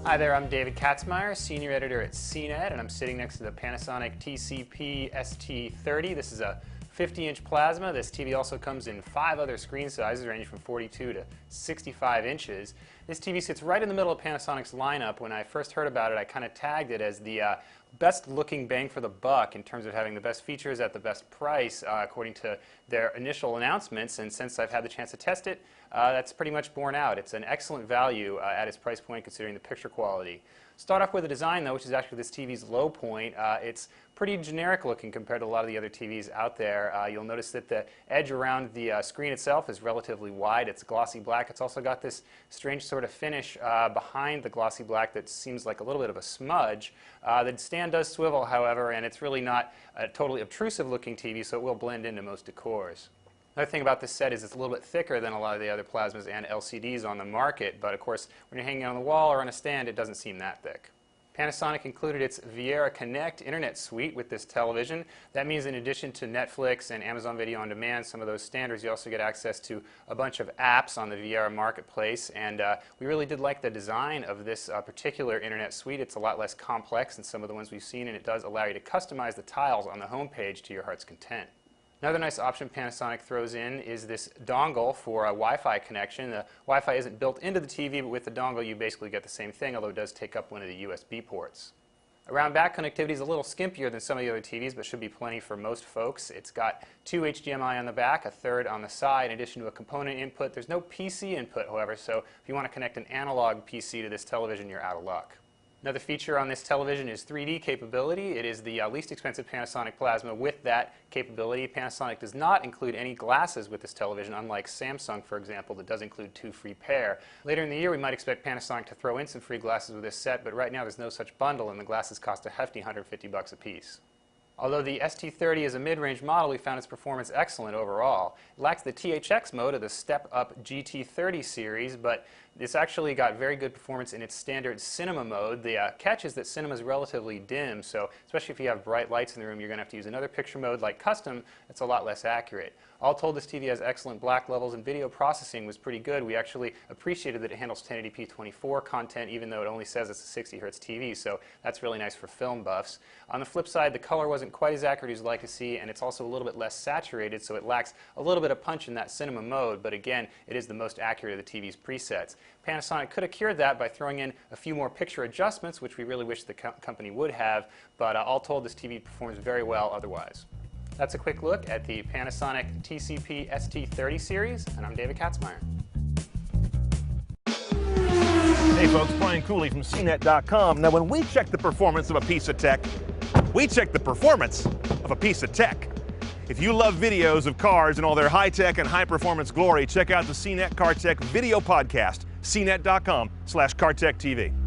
Hi there, I'm David Katzmeyer, Senior Editor at CNET, and I'm sitting next to the Panasonic ST30. This is a 50-inch plasma. This TV also comes in 5 other screen sizes ranging from 42 to 65 inches. This TV sits right in the middle of Panasonic's lineup. When I first heard about it, I kind of tagged it as the best looking bang for the buck in terms of having the best features at the best price according to their initial announcements, and since I've had the chance to test it, that's pretty much borne out. It's an excellent value at its price point considering the picture quality. Start off with the design though, which is actually this TV's low point. It's pretty generic looking compared to a lot of the other TVs out there. You'll notice that the edge around the screen itself is relatively wide. It's glossy black. It's also got this strange sort of finish behind the glossy black that seems like a little bit of a smudge. The stand does swivel, however, and it's really not a totally obtrusive looking TV, so it will blend into most decors. Another thing about this set is it's a little bit thicker than a lot of the other plasmas and LCDs on the market, but of course when you're hanging on the wall or on a stand it doesn't seem that thick. Panasonic included its Viera Connect Internet Suite with this television. That means in addition to Netflix and Amazon Video On Demand, some of those standards, you also get access to a bunch of apps on the Viera marketplace, and we really did like the design of this particular Internet Suite. It's a lot less complex than some of the ones we've seen, and it does allow you to customize the tiles on the home page to your heart's content. Another nice option Panasonic throws in is this dongle for a Wi-Fi connection. The Wi-Fi isn't built into the TV, but with the dongle you basically get the same thing, although it does take up one of the USB ports. Around back connectivity is a little skimpier than some of the other TVs, but should be plenty for most folks. It's got 2 HDMI on the back, a third on the side, in addition to a component input. There's no PC input, however, so if you want to connect an analog PC to this television, you're out of luck. Another feature on this television is 3D capability. It is the least expensive Panasonic plasma with that capability. Panasonic does not include any glasses with this television, unlike Samsung, for example, that does include 2 free pair. Later in the year, we might expect Panasonic to throw in some free glasses with this set, but right now there's no such bundle, and the glasses cost a hefty $150 a piece. Although the ST30 is a mid-range model, we found its performance excellent overall. It lacks the THX mode of the step-up GT30 series, but this actually got very good performance in its standard cinema mode. The catch is that cinema is relatively dim, so especially if you have bright lights in the room, you're going to have to use another picture mode like custom. It's a lot less accurate. All told, this TV has excellent black levels, and video processing was pretty good. We actually appreciated that it handles 1080p 24 content, even though it only says it's a 60 Hz TV, so that's really nice for film buffs. On the flip side, the color wasn't quite as accurate as you'd like to see, and it's also a little bit less saturated, so it lacks a little bit of punch in that cinema mode, but again, it is the most accurate of the TV's presets. Panasonic could have cured that by throwing in a few more picture adjustments, which we really wish the company would have, but all told, this TV performs very well otherwise. That's a quick look at the Panasonic ST30 series, and I'm David Katzmeyer. Hey folks, Brian Cooley from CNET.com. Now when we check the performance of a piece of tech, we check the performance of a piece of tech. If you love videos of cars and all their high-tech and high-performance glory, check out the CNET Car Tech video podcast, cnet.com/CarTechTV.